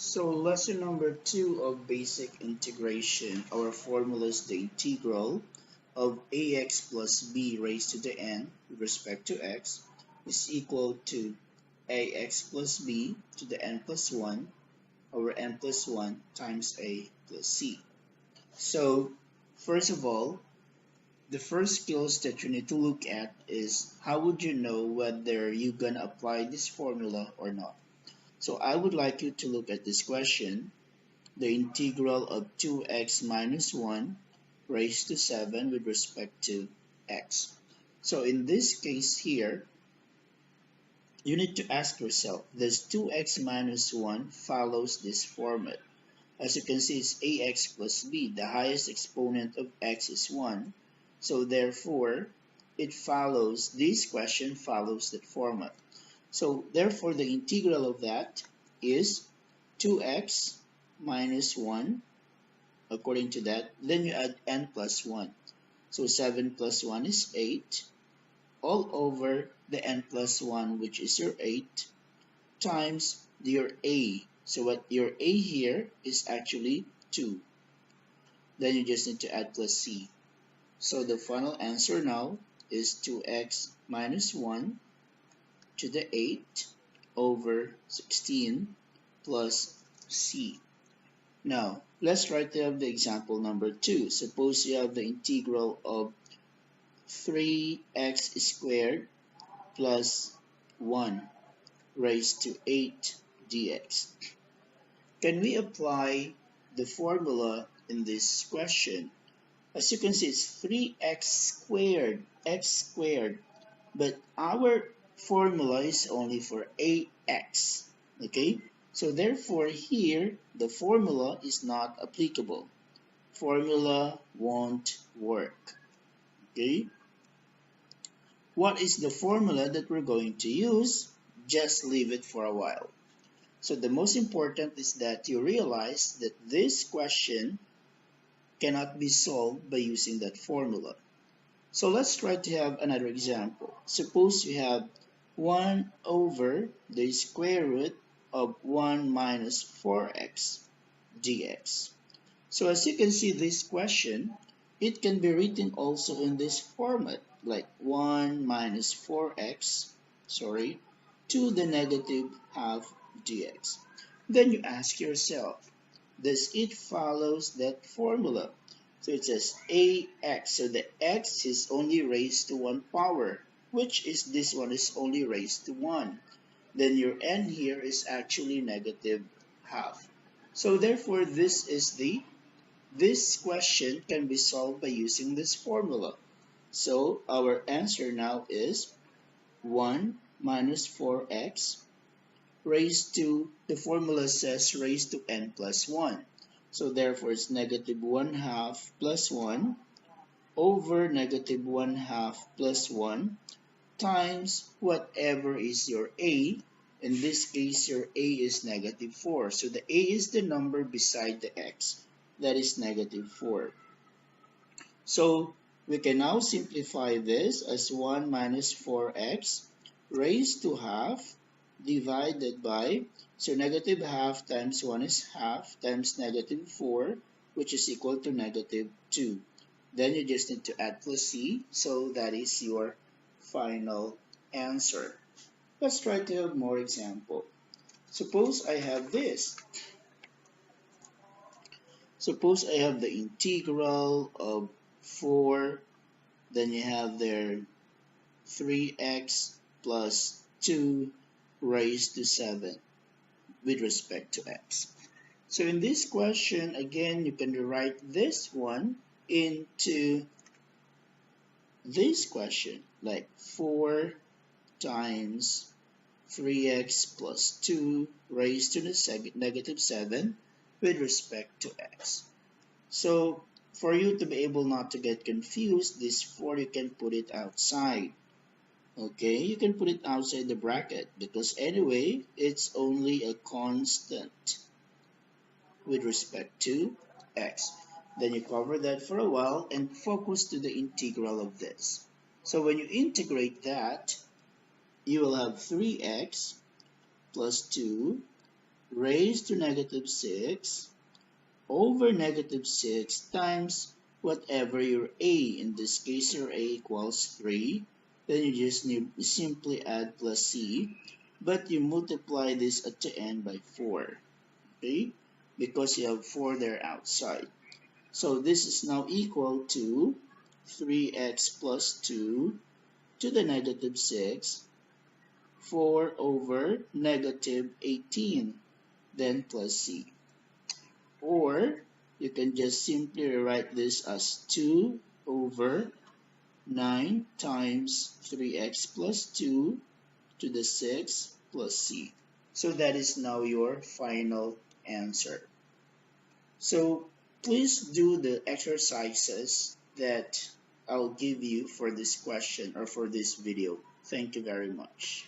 So lesson number 2 of basic integration. Our formula is the integral of ax plus b raised to the n with respect to x is equal to ax plus b to the n plus 1 over n plus 1 times a plus c. So first of all, the first skills that you need to look at is how would you know whether you're gonna apply this formula or not. So I would like you to look at this question, the integral of 2x minus 1 raised to 7 with respect to x. So in this case here, you need to ask yourself, does 2x minus 1 follows this format? As you can see, it's ax plus b. The highest exponent of x is 1. So therefore, this question follows that format. So therefore, the integral of that is 2x minus 1 according to that. Then you add n plus 1. So 7 plus 1 is 8 all over the n plus 1, which is your 8, times your a. So what your a here is actually 2. Then you just need to add plus c. So the final answer now is 2x minus 1 to the 8 over 16 plus c. Now, let's try to have the example number 2. Suppose you have the integral of 3x squared plus 1 raised to 8 dx. Can we apply the formula in this question? As you can see, it's 3x squared, x squared, but our formula is only for ax, okay? So therefore here, the formula is not applicable. Formula won't work, okay? What is the formula that we're going to use? Just leave it for a while. So the most important is that you realize that this question cannot be solved by using that formula. So let's try to have another example. Suppose you have 1 over the square root of 1 minus 4x dx. So as you can see this question, it can be written also in this format, like 1 minus 4x, to the negative half dx. Then you ask yourself, does it follows that formula? So it says ax, so the x is only raised to 1 power, which is this one is only raised to 1. Then your n here is actually negative half. So therefore this question can be solved by using this formula. So our answer now is 1 minus 4x raised to, the formula says raised to n plus 1. So therefore it's negative 1 half plus 1 over negative 1 half plus 1 times whatever is your a. In this case, your a is negative 4. So the a is the number beside the x. That is negative 4. So we can now simplify this as 1 minus 4x raised to half divided by, so negative half times 1 is half times negative 4, which is equal to negative 2. Then you just need to add plus c, so that is your final answer. Let's try to have more example. Suppose I have this. Suppose I have the integral of 4, then you have there 3x plus 2 raised to 7 with respect to x. So in this question, again, you can rewrite this one into this question, like 4 times 3x plus 2 raised to the negative 7 with respect to x. So for you to be able not to get confused, this 4 you can put it outside. Okay, you can put it outside the bracket because anyway, it's only a constant with respect to x. Then you cover that for a while and focus to the integral of this. So when you integrate that, you will have 3x plus 2 raised to negative 6 over negative 6 times whatever your a. In this case, your a equals 3. Then you just simply add plus c, but you multiply this at the end by 4, okay? Because you have 4 there outside. So this is now equal to 3x plus 2 to the negative 6, 4 over negative 18, then plus c. Or you can just simply rewrite this as 2 over 9 times 3x plus 2 to the 6 plus c. So that is now your final answer. So please do the exercises that I'll give you for this question or for this video. Thank you very much.